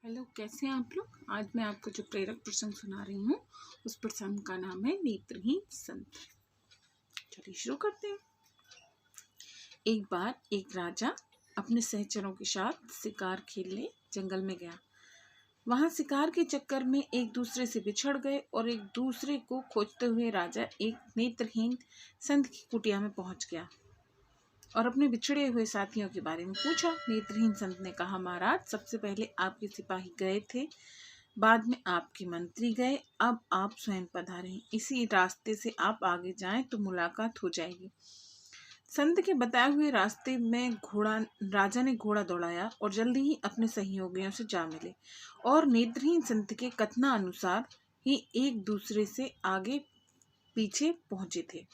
Hello, कैसे हैं आप लोग। आज मैं आपको जो प्रेरक प्रसंग सुना रही हूँ उस प्रसंग का नाम है नेत्रहीन संत। चलिए शुरू करते हैं। एक बार एक राजा अपने सहचरों के साथ शिकार खेलने जंगल में गया। वहां शिकार के चक्कर में एक दूसरे से बिछड़ गए और एक दूसरे को खोजते हुए राजा एक नेत्रहीन संत की कुटिया में पहुंच गया और अपने बिछड़े हुए साथियों के बारे में पूछा। नेत्रहीन संत ने कहा, महाराज, सबसे पहले आपके सिपाही गए थे, बाद में आपके मंत्री गए, अब आप स्वयं पधारें। इसी रास्ते से आप आगे जाएं तो मुलाकात हो जाएगी। संत के बताए हुए रास्ते में राजा ने घोड़ा दौड़ाया और जल्दी ही अपने सहयोगियों से जा मिले और नेत्रहीन संत के कथना अनुसार ही एक दूसरे से आगे पीछे पहुंचे थे।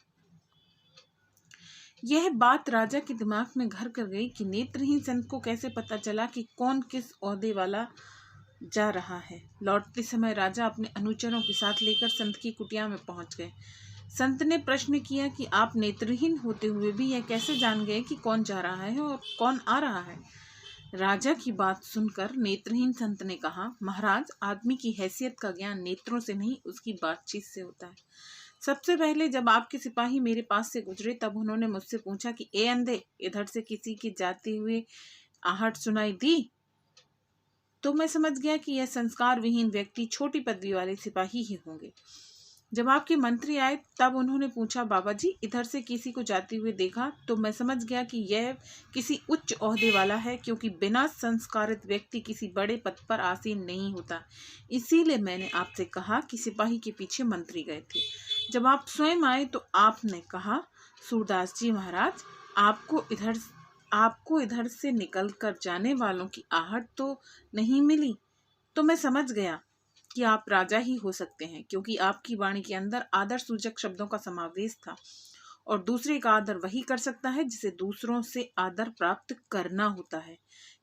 यह बात राजा के दिमाग में घर कर गई कि नेत्रहीन संत को कैसे पता चला कि कौन किस ओहदे वाला जा रहा है। लौटते समय राजा अपने अनुचरों के साथ लेकर संत की कुटिया में पहुंच गए। संत ने प्रश्न किया कि आप नेत्रहीन होते हुए भी यह कैसे जान गए कि कौन जा रहा है और कौन आ रहा है। राजा की बात सुनकर नेत्रहीन संत ने कहा, महाराज, आदमी की हैसियत का ज्ञान नेत्रों से नहीं उसकी बातचीत से होता है। सबसे पहले जब आपके सिपाही मेरे पास से गुजरे तब उन्होंने मुझसे पूछा कि ए अंधे, इधर से किसी की जाते हुए आहट सुनाई दी? तो मैं समझ गया कि यह संस्कार विहीन व्यक्ति छोटी पदवी वाले सिपाही ही होंगे। जब आपके मंत्री आए तब उन्होंने पूछा, बाबा जी, इधर से किसी को जाते हुए देखा? तो मैं समझ गया कि यह किसी उच्च ओहदे वाला है, क्योंकि बिना संस्कारित व्यक्ति किसी बड़े पद पर आसीन नहीं होता। इसीलिए मैंने आपसे कहा कि सिपाही के पीछे मंत्री गए थे। जब आप स्वयं आए तो आपने कहा, सूरदास जी महाराज, आपको इधर से निकल कर जाने वालों की आहट तो नहीं मिली। तो मैं समझ गया कि आप राजा ही हो सकते हैं, क्योंकि आपकी वाणी के अंदर आदर सूचक शब्दों का समावेश था और दूसरे का आदर वही कर सकता है जिसे दूसरों से आदर प्राप्त करना होता है,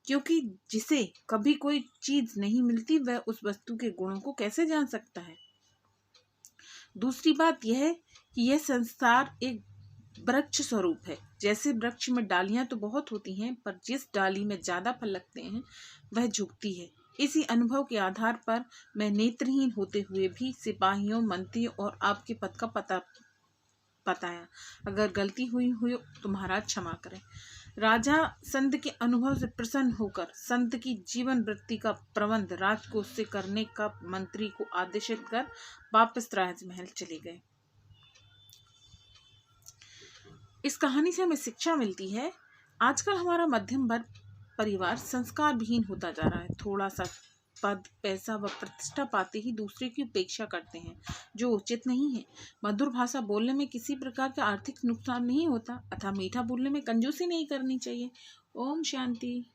क्योंकि जिसे कभी कोई चीज नहीं मिलती वह उस वस्तु के गुणों को कैसे जान सकता है। दूसरी बात यह है कि यह संसार एक वृक्ष स्वरूप है। जैसे वृक्ष में डालियां तो बहुत होती हैं, पर जिस डाली में ज्यादा फल लगते हैं वह झुकती है। इसी अनुभव के आधार पर मैं नेत्रहीन होते हुए भी सिपाहियों, मंत्रियों और आपके पद का पता बताया। अगर गलती हुई हो तो महाराज क्षमा करें। राजा संत के अनुभव से प्रसन्न होकर संत की जीवन वृत्ति का प्रबंध राजकोष से करने का मंत्री को आदेशित कर वापस राजमहल चले गए। इस कहानी से हमें शिक्षा मिलती है, आजकल हमारा मध्यम वर्ग परिवार संस्कार विहीन होता जा रहा है। थोड़ा सा पद, पैसा व प्रतिष्ठा पाते ही दूसरे की उपेक्षा करते हैं, जो उचित नहीं है। मधुर भाषा बोलने में किसी प्रकार का आर्थिक नुकसान नहीं होता, अतः मीठा बोलने में कंजूसी नहीं करनी चाहिए। ओम शांति।